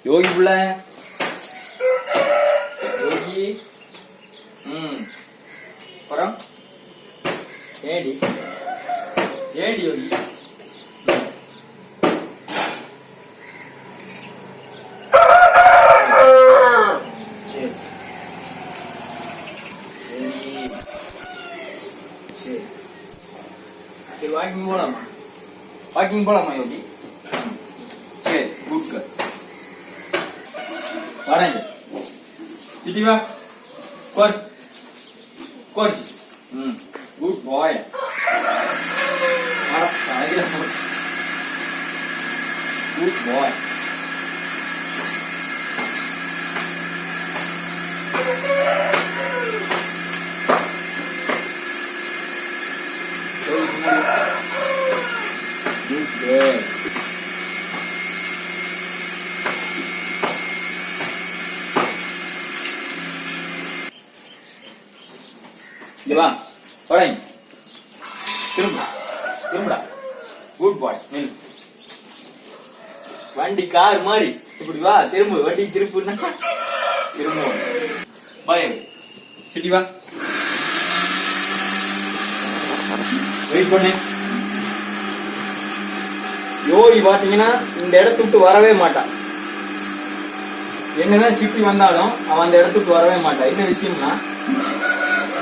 யோகி புள்ள யோகி. அப்புறம் ஏடி ஏடி யோகி. வாக்கிங் போலாமா? வாக்கிங் போலாமா யோகி? சரி, குட் கேர்ள். வாடங்க சிட்டி வா. Core core. Good boy. Good பாய். வா படைங்க. திரும்ப திரும்படா. குட் பாய். நில். வண்டி கார் மாதிரி இப்படி வா. திரும்ப வண்டி திருப்புன்னா திரும்ப. பாய் சிட்டி வா. வெயிட் பண்ணு. யோகி பாத்தீங்கன்னா இந்த இடத்த விட்டு வரவே மாட்டான். என்னதான் சிட்டி வந்தாலும் அவன் அந்த இடத்துக்கு வரவே மாட்டான். என்ன விஷயம்னா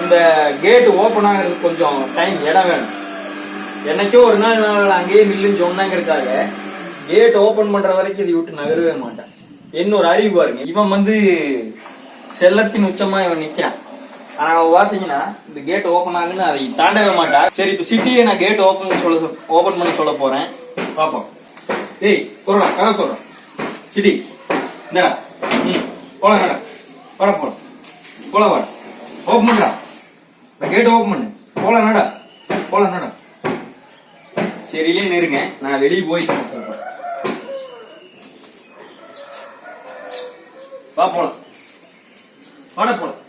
இந்த கேட் ஓபன் ஆகிறது கொஞ்சம் டைம், இடம் வேணும். என்னைக்கோ ஒரு நாள் அங்கேயே நில்லுன்னு சொன்னாங்கிறதுக்காக கேட் ஓபன் பண்ற வரைக்கும் இதை விட்டு நகரவே மாட்டான். இன்னொரு அறிவு பாருங்க, இவன் செல்லத்தின் உச்சமா இவன் நிக்கிறான். ஆனா அவன் பாத்தீங்கன்னா இந்த கேட் ஓபன் ஆகுன்னு அதை தாண்டவே மாட்டான். சரி, இப்ப சிட்டியை நான் கேட் ஓபன் பண்ணி சொல்ல போறேன், பாப்போம். ஏய் சொல்றா, கதை சொல்றேன். சிட்டி இந்தடா. போலாம் கடா. வர போலாம். போல வாட. ஓபன் பண்றா. கேட் ஓபன் பண்ணு. போலாம் நடா. போலாம் நடா. சரியிலே நெருங்க, நான் வெளியே போய் வா போலாம். வாட போலாம்.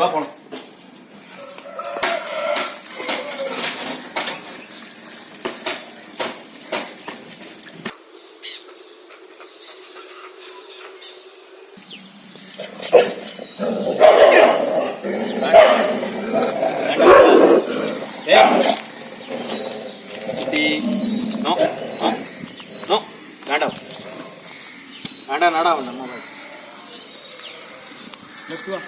வா போலாம். No, no, no, nada, nada, nada, nada. Let's go.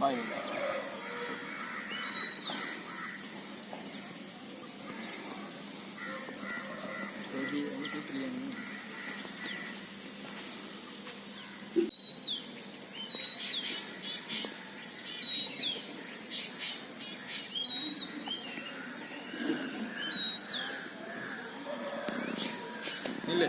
Bye. இல்லை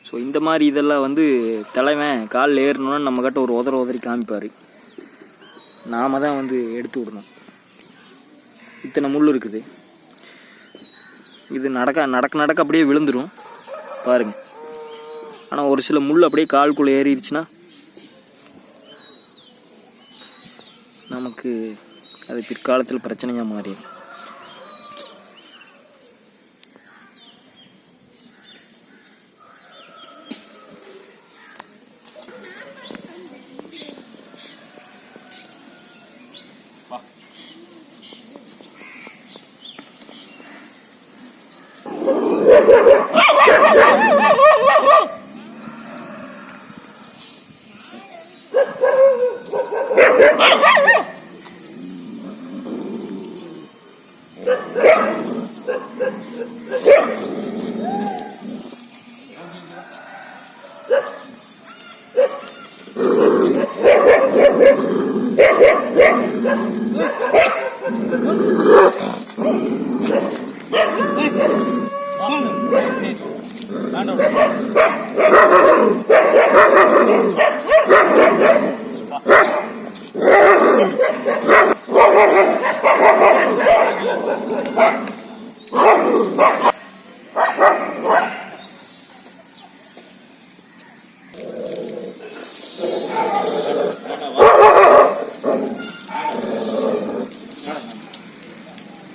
ஸோ இந்த மாதிரி இதெல்லாம் தலைவன் காலில் ஏறணும்னா நம்மக்கிட்ட ஒரு உதறி காமிப்பார். நாம தான் எடுத்து விடணும். இத்தனை முள் இருக்குது. இது நடக்க அப்படியே விழுந்துடும் பாருங்க. ஆனால் ஒரு சில முள் அப்படியே கால்குள்ளே ஏறிடுச்சுன்னா நமக்கு அது பிற்காலத்தில் பிரச்சனையாக மாறிடும்.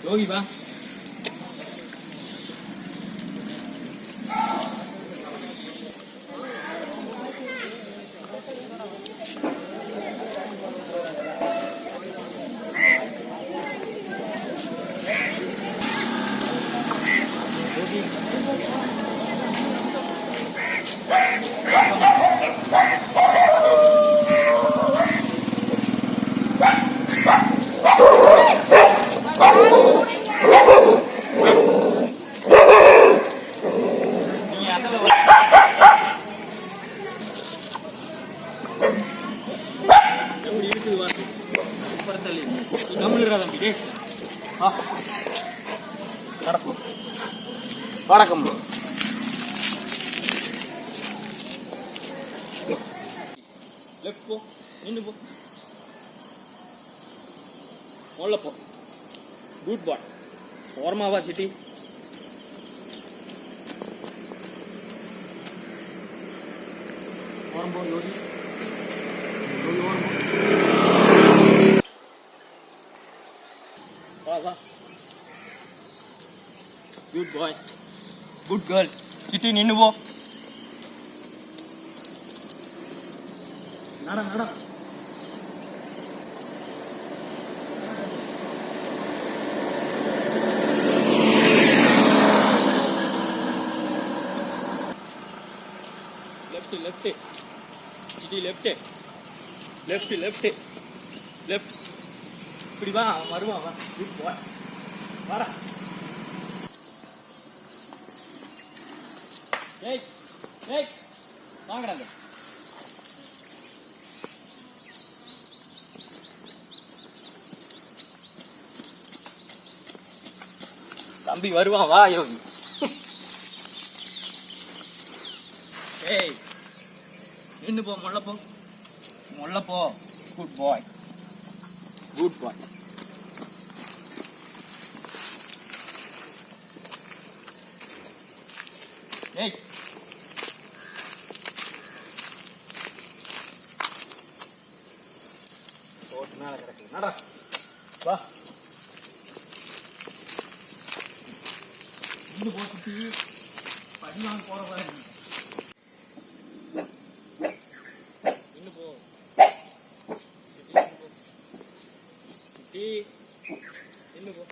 யோகி வா. வணக்கம். லெஃப்ட் போ, நின்று போ, உள்ள போ. Good boy. ஓரமாவா சிட்டி. ஓரம் போ யோகி. ஓரம் வா வா. Good boy. Good girl. Chitti நின்று போ. நட நட. Left left. Chitti left left left left. இப்படி வா, வருவான் வா. Good boy. வாடா. ஏய் ஏய் வாங்கடாங்க. தம்பி வருவான் வா யோகி. ஏய் நின்று போ, முள்ள போ, முள்ள போ. Good boy. குட் பாய். ஏய் ஓட்டு மேல கிடக்கு. நடா வா. இன்னும் போ சுத்தி பதினாலு போற பாரு. இன்னும் போ சுத்தி. இன்னும் போ.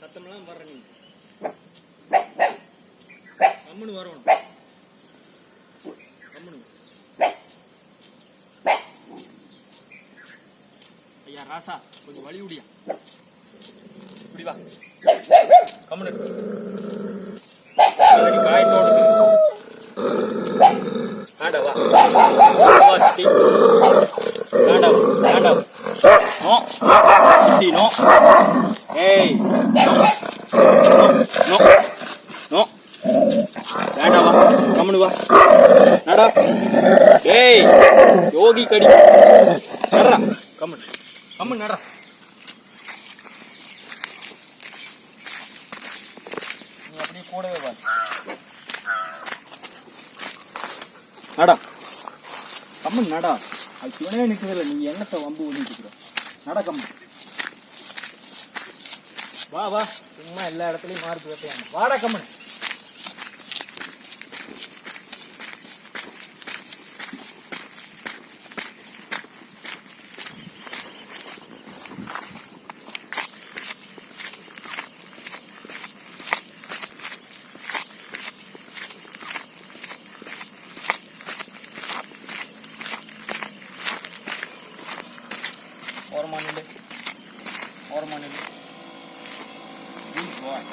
சத்தமெல்லாம் வர்ற நீ கம்முன்னு வரணும். கம்முன்னு. ஐயா ராசா கொஞ்சம் வழி விடியா. இப்படி வா. கம்முன்னு காயத்தோடு ஆண்டவா. சிட்டி ஆண்டவா ஆண்டவா. No Chitti no. ஏய் நோ நோ. வேண்டாவா. கம்முனு வா. நடா. ஏய் யோகி கடி. நடா. கம்முனு கம்முனு நடா. நீ அப்படியே கூடவே வா. நடா. கம்முனு நடா. அது சிவனே நிற்கிறதில்ல. நீ என்னத்தை வம்பு ஓடிட்டு இருக்கிற. நட கம்முனு வா வா. சும்மா எல்லா இடத்துலையும் மார்க் வைப்பாங்க. வாடா கம்முனு. ஓரமா நில்லு. ஓரமா நில்லு. குட் பாய்.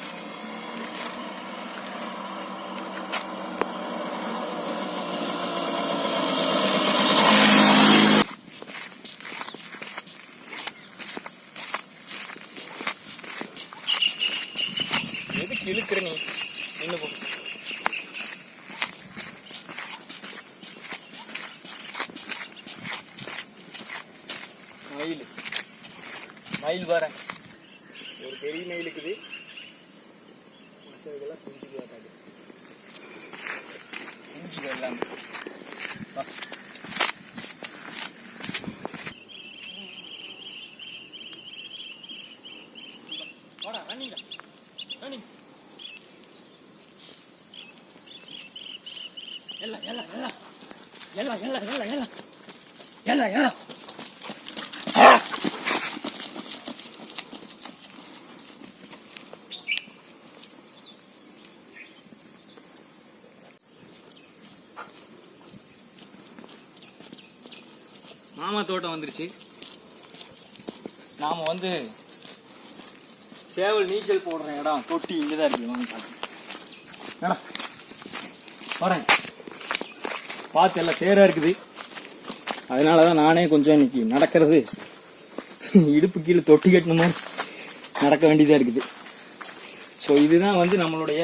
எதுக்கு இழுக்கிற நீ? நின்று போ. மயில் பாரு, ஒரு பெரிய மயில் இருக்குது, மற்றதெல்லாம் குஞ்சுக்கு காட்டாது, குஞ்சுக்கு எல்லாமே. வாடா ரன்னிங் ரன்னிங். எல்லாம் எல்லாம் எல்லாம் எல்லாம் எல்லாம் எல்லாம் எல்லாம் எல்லாம் எல்லாம். மாமா தோட்டம் வந்துருச்சு. நாம வந்து சேவல் நீச்சல் போடுற இடம் தொட்டி இங்கதான் இருக்கு. வாங்க பாருங்க, வரேன் பார்த்து எல்லாம் சேரா இருக்குது. அதனாலதான் நானே கொஞ்சம் இன்னைக்கு நடக்கிறது இடுப்பு கீழே தொட்டி கட்டின மாதிரி நடக்க வேண்டியதா இருக்குது. ஸோ இதுதான் வந்து நம்மளுடைய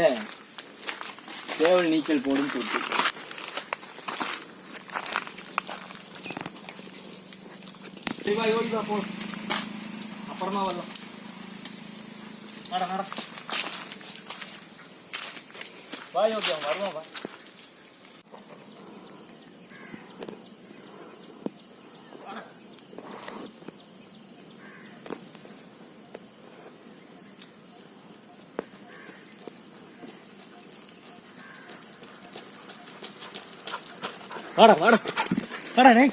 சேவல் நீச்சல் போடும் தொட்டி. யோகிதா போ, அப்புறமா வரலாம். நட நட வா யோகி, அவன் வருவான். வா வாடா வாடா வாடா நே.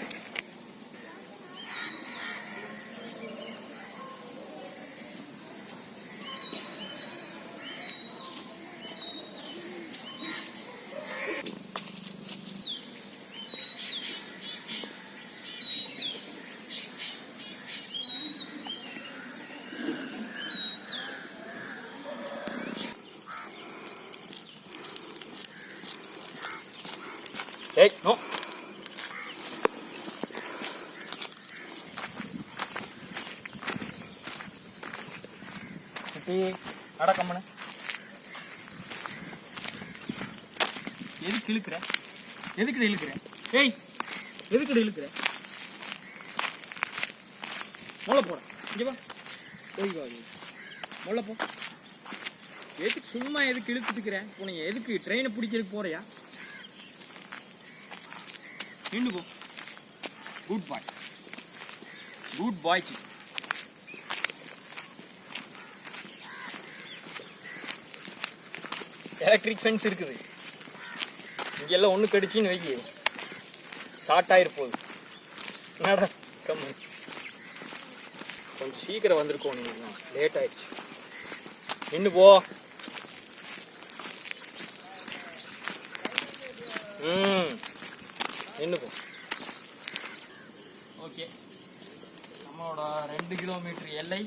ஏய் நோ, அடக்கம்மனு எதுக்கு இழுக்கிற? எதுக்கு இழுக்கிற? ஏய் எதுக்கு இழுக்கிற? முளை போட இங்க வா, போய் வா முளை போ. எதுக்கு சும்மா எதுக்கு இழுத்துட்டு இருக்கிற? உனக்கு எதுக்கு ட்ரெயினை பிடிக்கிறதுக்கு போறியா? நின்று போ. குட் பாய், குட் பாய். எலக்ட்ரிக் ஃபென்ஸ் இருக்குது இங்கெல்லாம். ஒன்று கடிச்சின்னு வைக்கி ஷார்ட் ஆயிரு போகுது. என்னடா கம்மி, கொஞ்சம் சீக்கிரம் வந்திருக்கோம். நீங்கள் லேட் ஆயிடுச்சு. நின்று போ. நின்று போ. ஓகே, நம்மளோட 2 கிலோமீட்டர் எல்லை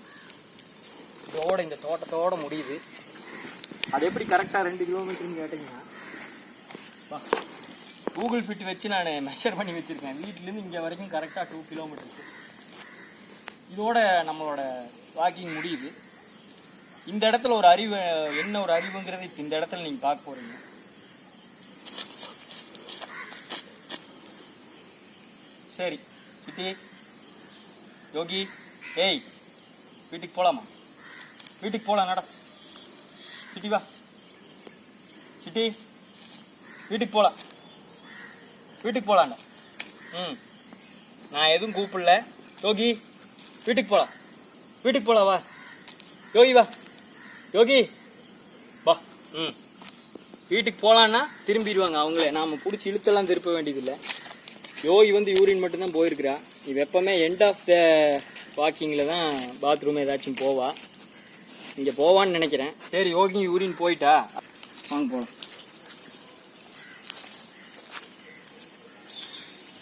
இதோட இந்த தோட்டத்தோட முடியுது. அது எப்படி கரெக்டாக 2 கிலோமீட்டர்னு கேட்டிங்கன்னா, கூகுள் ஃபிட் வச்சு நான் மெஷர் பண்ணி வச்சுருக்கேன். வீட்டிலேருந்து இங்கே வரைக்கும் கரெக்டாக 2 கிலோமீட்டர்ஸ். இதோட நம்மளோட வாக்கிங் முடியுது. இந்த இடத்துல ஒரு அறிவு, என்ன ஒரு அறிவுங்கிறது இப்போ இந்த இடத்துல நீங்கள் பார்க்க போகிறீங்க. சரி சிட்டி, யோகி, ஏய் வீட்டுக்கு போகலாமா? வீட்டுக்கு போகலாம், நட சிட்டி வா. சிட்டி வீட்டுக்கு போகலாம், வீட்டுக்கு போகலாண்டா. நான் எதுவும் கூப்பிடல. யோகி வீட்டுக்கு போகலாம், வீட்டுக்கு போகலாம். வா யோகி, வா யோகி வா. வீட்டுக்கு போகலான்னா திரும்பிடுவாங்க அவங்களே. நாம் பிடிச்சி இழுத்தெல்லாம் திருப்ப வேண்டியதில்லை. யோகி வந்து யூரின் மட்டும்தான் போயிருக்கிறா. இது எப்போவுமே எண்ட் ஆஃப் த வாக்கிங்கில் தான் பாத்ரூம் ஏதாச்சும் போவா. இங்கே போவான்னு நினைக்கிறேன். சரி யோகி யூரின் போயிட்டா, வாங்க போகலாம்.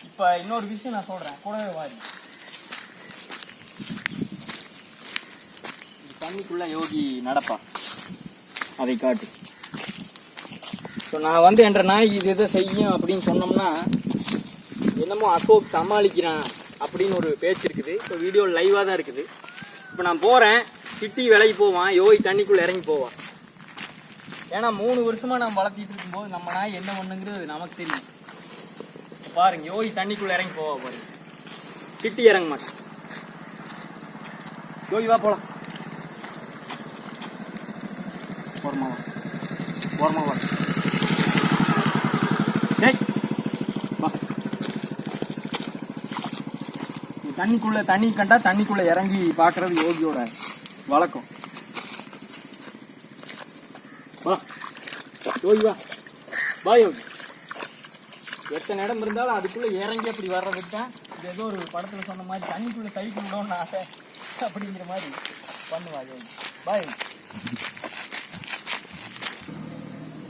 இப்போ இன்னொரு விஷயம் நான் சொல்கிறேன், கூடவே வாரி. தண்ணிக்குள்ளே யோகி நடப்பா, அதை காட்டு. ஸோ நான் வந்து என்ற நாய் இது எதை செய்யும் அப்படின்னு சொன்னோம்னா, என்னமோ அசோக் சமாளிக்கிறான் அப்படின்னு ஒரு பேச்சு இருக்குது. இப்போ வீடியோ லைவாக தான் இருக்குது. இப்போ நான் போகிறேன், சிட்டி விலைக்கு போவான், யோகி தண்ணிக்குள்ளே இறங்கி போவான். ஏன்னா 3 வருஷமாக நம்ம வளர்த்திட்டு இருக்கும்போது நம்ம நாய் என்ன பண்ணுங்கிறது நமக்கு தெரியும். பாருங்க, யோகி தண்ணிக்குள்ளே இறங்கி போவா பாருங்க, சிட்டி இறங்க மாட்டேன். யோகி வா போலாம். ஓரமா வா, ஓரமா வா. டேய் வா. தண்ணி கண்டா தண்ணிக்குள்ள இறங்கி பாக்குறது யோகியோட வழக்கம். வா யோகி வா, வா யோகி. எத்தனை இடம் இருந்தாலும் அதுக்குள்ள இறங்கி அப்படி வர்றதுக்கு தான் இது ஏதோ ஒரு படத்துல சொன்ன மாதிரி தண்ணிக்குள்ள சைக்கிள் விடணும்னு ஆசை அப்படிங்கிற மாதிரி பண்ணுவா யோகி. வா யோகி.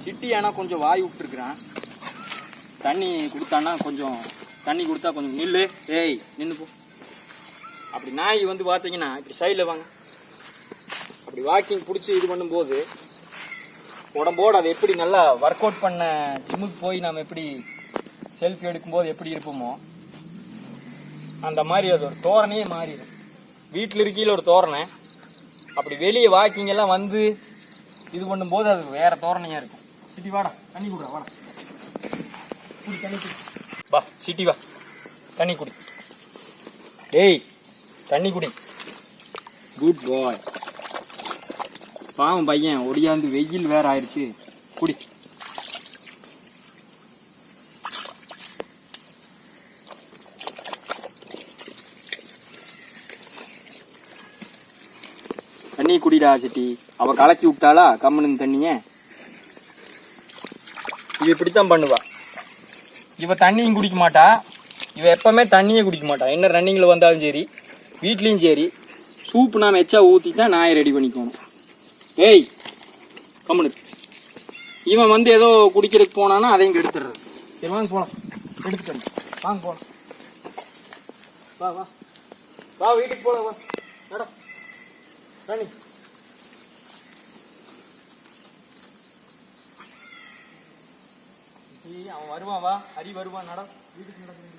சிட்டி ஆனால் கொஞ்சம் வாய் விட்டுருக்குறான். தண்ணி கொடுத்தான்னா கொஞ்சம் தண்ணி கொடுத்தா கொஞ்சம் நில்லு. ஏய் நின்று போ. அப்படி நாய் வந்து பார்த்தீங்கன்னா இப்படி சைடில் வாங்க. அப்படி வாக்கிங் பிடிச்சி இது பண்ணும்போது உடம்போடு அதை எப்படி நல்லா ஒர்க் அவுட் பண்ண ஜிம்முக்கு போய் நாம் எப்படி செல்ஃபி எடுக்கும்போது எப்படி இருப்போமோ அந்த மாதிரி அது ஒரு தோரணையே மாறிடும். வீட்டில் இருக்கையில் ஒரு தோரணை, அப்படி வெளியே வாக்கிங் எல்லாம் வந்து இது பண்ணும்போது அது வேற தோரணையாக இருக்கும். சிட்டி வாடா, தண்ணி குடுறா, வாடா குடி, தண்ணி குடி. வா சிட்டி வா, தண்ணி குடி. ஏய் தண்ணி குடி. குட் பாய். பாவம் பையன் ஒடியாந்து, வெயில் வேற ஆயிடுச்சு. குடி. தண்ணி குடிடா சிட்டி. அவ கலக்கி விட்டாளா கம்முன்னு தண்ணிய. இவ இப்படித்தான் பண்ணுவா. இவ தண்ணியும் குடிக்க மாட்டா. இவ எப்பவுமே தண்ணியே குடிக்க மாட்டா. என்ன ரன்னிங்ல வந்தாலும் சரி, வீட்லயும் சரி, சூப் நாம எச்சா ஊற்றி தான் நாயை ரெடி பண்ணிக்கணும். ஏய் கம்முனு. இவன் வந்து ஏதோ குடிக்கிறதுக்கு போனானா அதையும் கெடுத்துடுறது. சரி வாங்க போகலாம், எடுத்துட்டு வாங்க போகலாம். வா வா வா, வீட்டுக்கு போகலாம். வா நட ராணி. அவன் வருவான். வா ஹரி வருவான். நட வீட்டுக்கு நடக்க.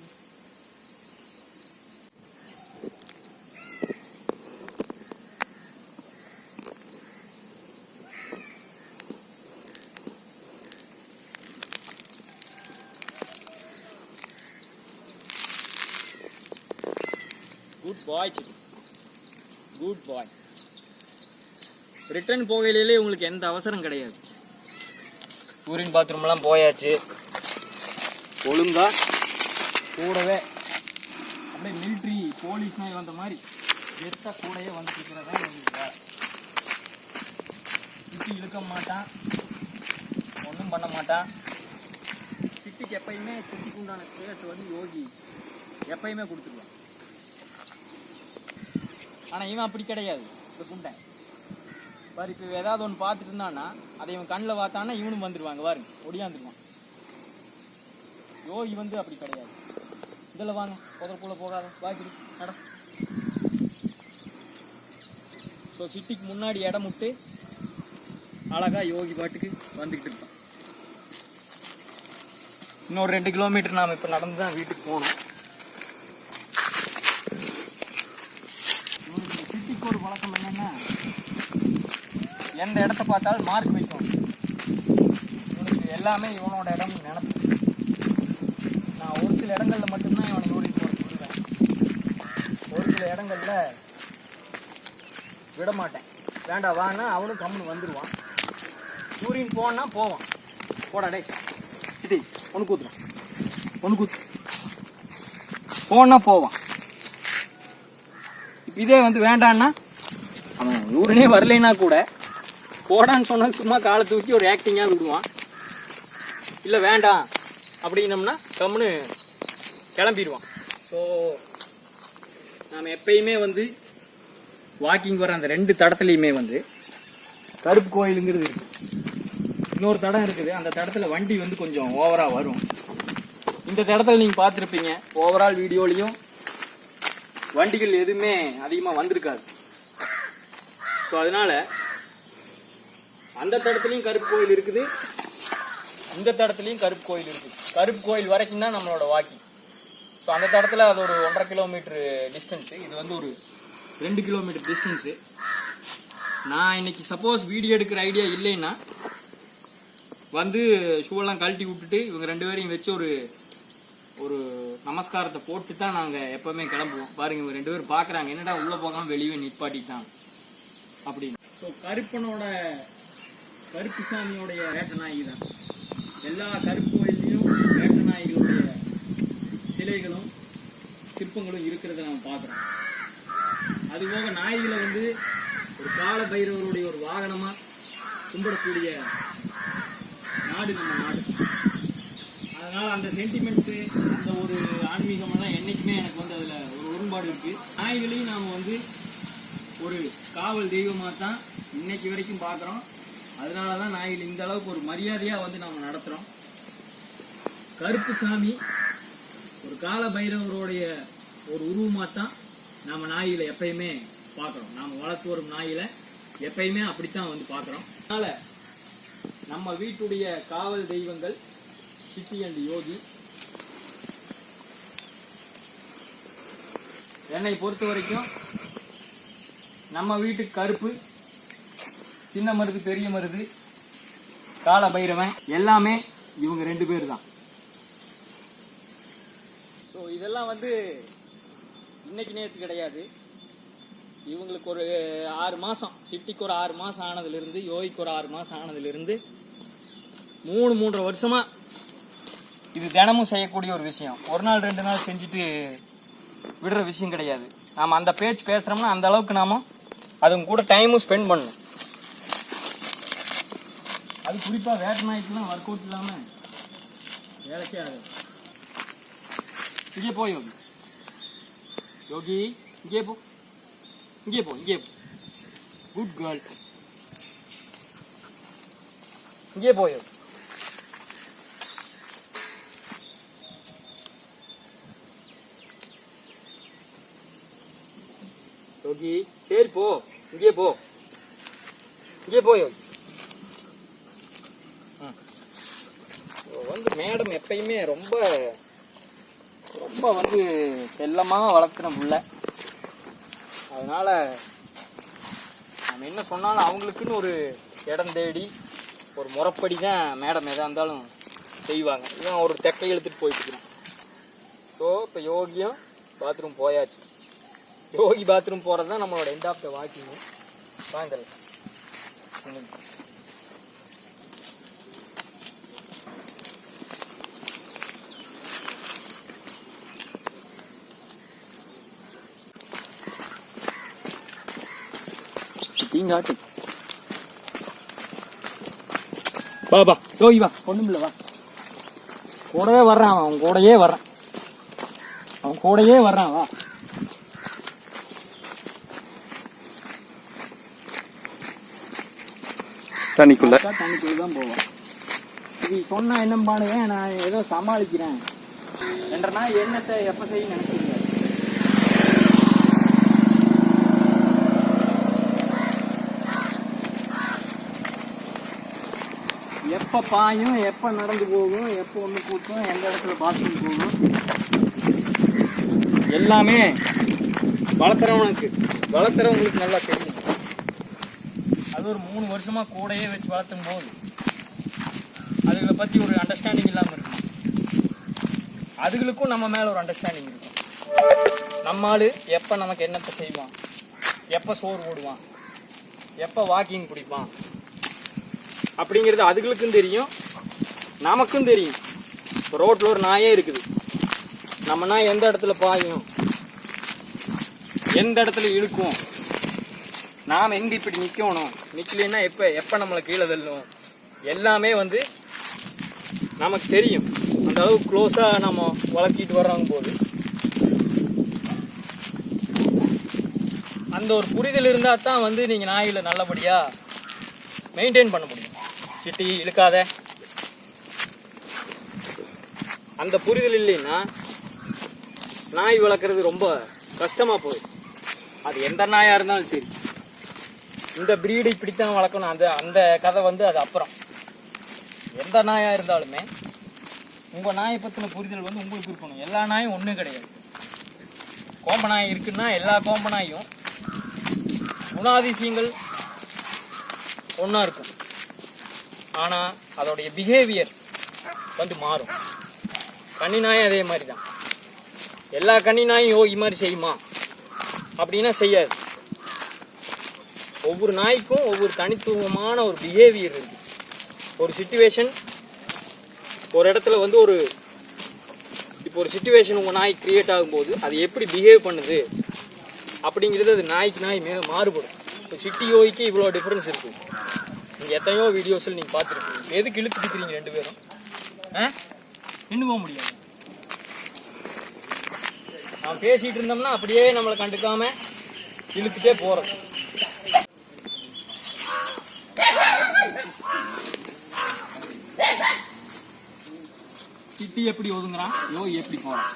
குட் பாய் சிட்டி, குட் பாய். ரிட்டர்ன் போகையிலே உங்களுக்கு எந்த அவசரம் கிடையாது. யூரின் பாத்ரூம்லாம் போயாச்சு. ஒழுங்கா கூடவே அப்படியே மிலிட்ரி போலீஸ் நாய் வந்த மாதிரி கெத்தா கூடவே வந்து இருக்கிறதா உங்களுக்கு வேலை. சிட்டி இழுக்க மாட்டான், ஒன்றும் பண்ண மாட்டான். சிட்டிக்கு எப்பயுமே சிட்டிக்கு உண்டான ஸ்பேஸ் வந்து யோகி எப்பயுமே கொடுத்துருவான். ஆனால் இவன் அப்படி கிடையாது. இப்போ குண்டன் பாரு, இப்போ ஏதாவது ஒன்று பார்த்துட்டு இருந்தான்னா அதை இவன் கண்ணில் பார்த்தான்னா இவனும் வந்துடுவாங்க. பாருங்க ஒடியாந்துருவான். யோகி வந்து அப்படி கிடையாது. இதில் வாங்க, புதற்குள்ளே போகாத, வாய்ப்பு நட. ஸோ சிட்டிக்கு முன்னாடி இடம் விட்டு அழகாக யோகி பாட்டுக்கு வந்துக்கிட்டு இருப்பான். இன்னொரு 2 கிலோமீட்டர் நாம் இப்போ நடந்து தான் வீட்டுக்கு போகணும். சிட்டிக்கு ஒரு பழக்கம் என்னென்னா, எந்த இடத்த பார்த்தாலும் மார்க் வைக்கும். இவனுக்கு எல்லாமே இவனோட இடம் நினைப்பு. நான் ஒரு சில இடங்களில் மட்டும்தான் இவனை ஓடிட்டு போட சொல்லுவேன். ஒரு சில இடங்களில் விட மாட்டேன். வேண்டாம் வான்னா அவனும் கம்முன்னு வந்துடுவான். யூரின் போனா போவான். போடா டே சிட்டி, ஒன்று கூத்துறான், ஒன்று கூத்து போனா போவான். இப்போ இதே வந்து வேண்டான்னா, அவன் யூரினே வரலைன்னா கூட போடான்னு சொன்னாலும் சும்மா காலை தூக்கி ஒரு ஆக்டிங்காக விடுவான். இல்லை வேண்டாம் அப்படின்னம்னா கம்முன்னு கிளம்பிடுவான். ஸோ நாம் எப்பயுமே வந்து வாக்கிங் வர அந்த 2 தடத்துலையுமே வந்து கருப்பு கோயிலுங்கிறது இருக்குது. இன்னொரு தடம் இருக்குது. அந்த தடத்தில் வண்டி வந்து கொஞ்சம் ஓவராக வரும். இந்த தடத்தில் நீங்கள் பார்த்துருப்பீங்க, ஓவரால் வீடியோலையும் வண்டிகள் எதுவுமே அதிகமாக வந்திருக்காது. ஸோ அதனால் அந்த தடத்துலையும் கருப்பு கோயில் இருக்குது, இந்த தடத்துலையும் கருப்பு கோயில் இருக்குது. கருப்பு கோயில் வரைக்கும் தான் நம்மளோட வாக்கிங். ஸோ அந்த தடத்தில் அது ஒரு 1.5 கிலோமீட்டர் டிஸ்டன்ஸு. இது வந்து ஒரு 2 கிலோமீட்டர் டிஸ்டன்ஸு. நான் இன்னைக்கு சப்போஸ் வீடியோ எடுக்கிற ஐடியா இல்லைன்னா வந்து ஷூவெல்லாம் கழட்டி விட்டுட்டு இவங்க 2 பேரையும் வச்சு ஒரு ஒரு நமஸ்காரத்தை போட்டு தான் நாங்கள் எப்போவுமே கிளம்புவோம். பாருங்க, இவங்க 2 பேரும் பார்க்குறாங்க, என்னடா உள்ளே போகாமல் வெளியே நிப்பாட்டிட்டான் அப்படின்னு. ஸோ கருப்பு சாமியோடைய வேட்டை நாயகி தான். எல்லா கருப்பு கோயிலையும் வேட்டை நாயகியுடைய சிலைகளும் சிற்பங்களும் இருக்கிறத நம்ம பார்க்குறோம். அதுபோக நாய்களை வந்து ஒரு கால பைரவருடைய ஒரு வாகனமாக கும்பிடக்கூடிய நாடு நம்ம நாடு. அதனால் அந்த சென்டிமெண்ட்ஸு, அந்த ஒரு ஆன்மீகமெல்லாம் என்றைக்குமே எனக்கு வந்து அதில் ஒரு உடன்பாடு இருக்குது. நாய்களையும் நாம் வந்து ஒரு காவல் தெய்வமாக தான் இன்னைக்கு வரைக்கும் பார்க்குறோம். அதனால தான் நாய்கள் இந்த அளவுக்கு ஒரு மரியாதையாக வந்து நாம் நடத்துகிறோம். கருப்பு சாமி ஒரு கால பைரவருடைய ஒரு உருவமாக தான் நாம் நாய்களை எப்பயுமே பார்க்குறோம். நாம் வளர்த்து வரும் நாய்களை எப்பயுமே அப்படித்தான் வந்து பார்க்குறோம். அதனால் நம்ம வீட்டுடைய காவல் தெய்வங்கள் சிட்டி அண்ட் யோகி. என்னை பொறுத்த வரைக்கும் நம்ம வீட்டுக்கு கருப்பு, சின்ன மருது, பெரிய மருது, கால பைரவன் எல்லாமே இவங்க 2 பேர் தான். ஸோ இதெல்லாம் வந்து இன்னைக்கு நேற்று கிடையாது. இவங்களுக்கு ஒரு 6 மாதம், சிட்டிக்கு ஒரு 6 மாதம் ஆனதுலேருந்து, யோகிக்கு ஒரு 6 மாதம் ஆனதுலேருந்து 3-3.5 வருஷமாக இது தினமும் செய்யக்கூடிய ஒரு விஷயம். ஒரு நாள் 2 நாள் செஞ்சுட்டு விடுற விஷயம் கிடையாது. நாம் அந்த பேச்சு பேசுகிறோம்னா அந்த அளவுக்கு நாம் அதுங்க கூட டைமும் ஸ்பெண்ட் பண்ணணும். அது குறிப்பாக வேட்டை நாய்க்குலாம் ஒர்க் அவுட் இல்லாமல் வேலைக்கே ஆகுது. இங்கே போ யோகி, யோகி இங்கே போ, இங்கே போ, இங்கே போ, குட் கேர்ள், இங்கே போ யோகி. யோகி சரி போ, இங்கே போ, இங்கே போ யோகி. வந்து மேடம் எப்பயுமே ரொம்ப ரொம்ப வந்து செல்லமாக வளர்க்குற புள்ள. அதனால நம்ம என்ன சொன்னாலும் அவங்களுக்குன்னு ஒரு இடம் தேடி ஒரு முறைப்படி தான் மேடம் எதாக இருந்தாலும் செய்வாங்க. இவன் ஒரு தெக்கை இழுத்துட்டு போயிட்டு இருக்கிறான். ஸோ இப்போ யோகியும் பாத்ரூம் போயாச்சு. யோகி பாத்ரூம் போகிறது தான் நம்மளோட எண்ட் ஆஃப் த வாக்கிங்கு. வாங்கல தீங்காட்டு. வா யோகி வா, ஒண்ணும் இல்லை வா. கூடவே வர்றான் அவன், கூடயே வர்றான், அவன் கூடயே வர்றான். வா தண்ணிக்குள்ள தான் போவான். இது சொன்னா என்ன பாடுவேன், நான் ஏதோ சமாளிக்கிறேன் என்றனா என்னத்தை எப்ப செய்ய நினைக்கிறீங்க. எப்ப பாயும், எப்ப நடந்து போகும், எப்ப ஒண்ணு கூட்டும், எந்த இடத்துல பாத்ரூம் போகும், எல்லாமே வளர்த்துறவங்களுக்கு நல்லா தெரியும். அது ஒரு 3 வருஷமா கூடையே வச்சு வளர்த்தும் போது அதுகளை பத்தி ஒரு அண்டர்ஸ்டாண்டிங் இல்லாமல் இருக்கும். அதுகளுக்கும் நம்ம மேல ஒரு அண்டர்ஸ்டாண்டிங் இருக்கும். நம்ம ஆளு எப்ப நமக்கு என்னத்தை செய்வான், எப்ப சோறு போடுவான், எப்ப வாக்கிங் பிடிப்பான் அப்படிங்கிறது அதுகளுக்கும் தெரியும், நமக்கும் தெரியும். இப்போ ரோட்ல ஒரு நாயே இருக்குது, நம்ம நாய் எந்த இடத்துல பாயும், எந்த இடத்துல இழுக்கும், நாம் எங்க இப்படி நிக்கணும், நிக்கலைன்னா எப்ப நம்மளை கீழே தள்ளும், எல்லாமே வந்து நமக்கு தெரியும். அந்த அளவுக்கு க்ளோஸா நம்ம வளர்த்திட்டு வர்றாங்க போது அந்த ஒரு புரிதல் இருந்தா தான் வந்து நீங்க நாயில நல்லபடியா மெயின்டைன் பண்ண முடியும். சிட்டி இழுக்காத, அந்த புரிதல் இல்லைன்னா நாய் வளர்க்குறது ரொம்ப கஷ்டமா போகுது. அது எந்த நாயா இருந்தாலும் சரி, இந்த பிரீடு இப்படித்தான் வளர்க்கணும், அந்த கதை வந்து அது அப்புறம். எந்த நாயா இருந்தாலுமே உங்க நாயை பத்தின புரிதல் வந்து உங்களுக்கு இருக்கணும். எல்லா நாயும் ஒண்ணும் கிடையாது. கோம்ப நாய் இருக்குன்னா எல்லா கோம்ப நாயும் குணாதிசயங்கள் ஒன்னா இருக்கும், ஆனா அதோடைய பிஹேவியர் வந்து மாறும். கன்னி நாயும் அதே மாதிரி தான். எல்லா கன்னி நாயும் யோகி மாதிரி செய்யுமா அப்படின்னா செய்யாது. ஒவ்வொரு நாய்க்கும் ஒவ்வொரு தனித்துவமான ஒரு பிஹேவியர் இருக்கு. ஒரு சிச்சுவேஷன், ஒரு இடத்துல வந்து இப்போ ஒரு சிச்சுவேஷன் உங்கள் நாய் கிரியேட் ஆகும்போது அது எப்படி பிஹேவ் பண்ணுது அப்படிங்கிறது அது நாய்க்கு நாய் மாறுபடும். இப்போ சிட்டி யோகிக்கு இவ்வளோ டிஃப்ரென்ஸ் இருக்குது. நீங்கள் எத்தனையோ வீடியோஸில் நீங்கள் பார்த்துருக்கீங்க. எதுக்கு இழுத்துக்கிறீங்க ரெண்டு பேரும்? நின்று போக முடியாது. நான் பேசிகிட்டு இருந்தோம்னா அப்படியே நம்மளை கண்டுக்காம இழுத்துட்டே போகிறது. சிட்டி எப்படி ஒதுங்குறான், யோகி எப்படி போறான்.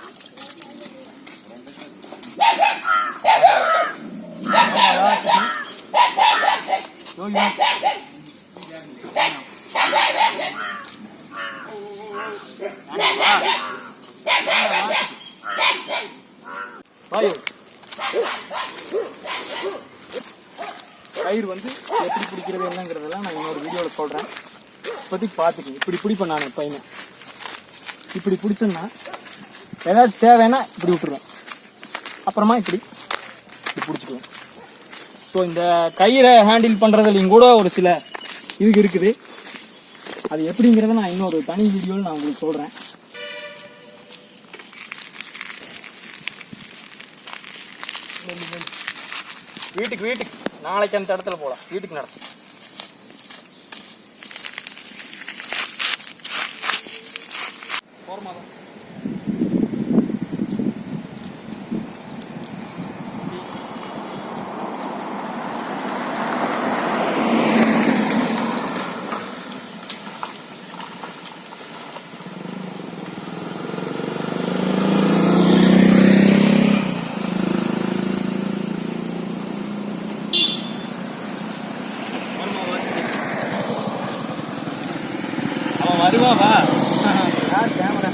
கயிறு வந்து எப்படி பிடிக்கிறது என்னங்கிறதெல்லாம் நான் இன்னொரு வீடியோவில் சொல்கிறேன். இப்போதைக்கு பார்த்துக்கங்க. இப்படி பிடிப்பேன் நான் பையனை. இப்படி பிடிச்சோன்னா ஏதாச்சும் தேவைன்னா இப்படி விட்டுருவேன். அப்புறமா இப்படி பிடிச்சிக்குவேன். ஸோ இந்த கயிறை ஹேண்டில் பண்ணுறதுலையும் கூட ஒரு சில இதுக்கு இருக்குது. அது எப்படிங்கிறத நான் இன்னொரு தனி வீடியோவில் நான் உங்களுக்கு சொல்கிறேன். வீட்டுக்கு நாளைக்கு அந்த இடத்துல போகலாம். வீட்டுக்கு நடக்கும். போர்மாதான் வருவாவா? கேமரா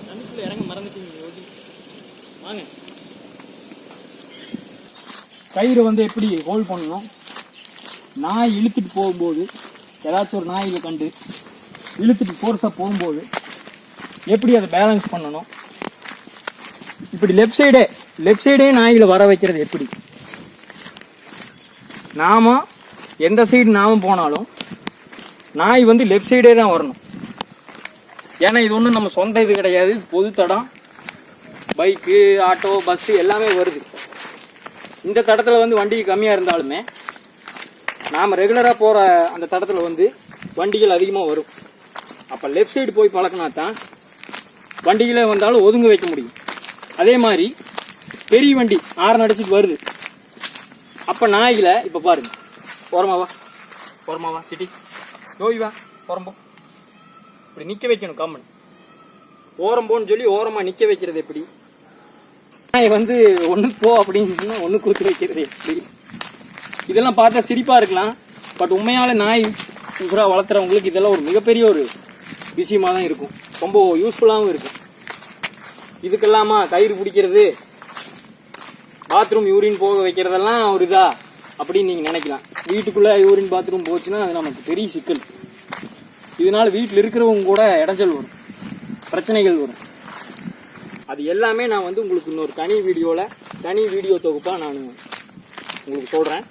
தண்ணிக்குள்ள இறங்க மறந்துட்டீங்க. வாங்க. கயிறு வந்து எப்படி ஹோல்ட் பண்ணணும், நாய் இழுத்துட்டு போகும்போது ஏதாச்சும் ஒரு நாயை கண்டு இழுத்துட்டு ஃபோர்ஸாக போகும்போது எப்படி அதை பேலன்ஸ் பண்ணணும், இப்படி லெஃப்ட் சைடே நாய்களை வர வைக்கிறது எப்படி. நாம எந்த சைடு நாம போனாலும் நாய் வந்து லெஃப்ட் சைடே தான் வரணும். ஏன்னா இது ஒன்றும் நம்ம சொந்த இது கிடையாது. பொது தடம், பைக்கு, ஆட்டோ, பஸ்ஸு எல்லாமே வருது. இந்த தடத்தில் வந்து வண்டி கம்மியாக இருந்தாலுமே நாம் ரெகுலராக போகிற அந்த தடத்தில் வந்து வண்டிகள் அதிகமாக வரும். அப்போ லெஃப்ட் சைடு போய் பழக்கினா தான் வண்டிகளே வந்தாலும் ஒதுங்க வைக்க முடியும். அதே மாதிரி பெரிய வண்டி ஆரன் அடிச்சுட்டு வருது. அப்போ நாய்களை இப்போ பாருங்க, ஓரமாவா சிட்டி யோகி வா, ஓரம்போ, இப்படி நிற்க வைக்கணும். கம்மன் ஓரம்போன்னு சொல்லி ஓரமாக நிற்க வைக்கிறது எப்படி. நாய் வந்து ஒன்றுக்கு போ அப்படின்னு சொன்னால் ஒன்று கூத்து வைக்கிறது எப்படி. இதெல்லாம் பார்த்தா சிரிப்பாக இருக்கலாம். பட் உண்மையால நாய் உசுராக வளர்த்துறவங்களுக்கு இதெல்லாம் ஒரு மிகப்பெரிய ஒரு விஷயமாக தான் இருக்கும். ரொம்ப யூஸ்ஃபுல்லாகவும் இருக்கும். இதுக்கெல்லாமா கயிறு பிடிக்கிறது, பாத்ரூம் யூரின் போக வைக்கிறதெல்லாம் ஒரு இதா அப்படின்னு நீங்கள் நினைக்கலாம். வீட்டுக்குள்ளே யூரின் பாத்ரூம் போச்சுன்னா அது நமக்கு பெரிய சிக்கல். இதனால வீட்டில் இருக்கிறவங்க கூட இடைஞ்சல் வரும், பிரச்சனைகள் வரும். அது எல்லாமே நான் வந்து உங்களுக்கு இன்னொரு தனி வீடியோ தொகுப்பாக நான் உங்களுக்கு சொல்கிறேன்.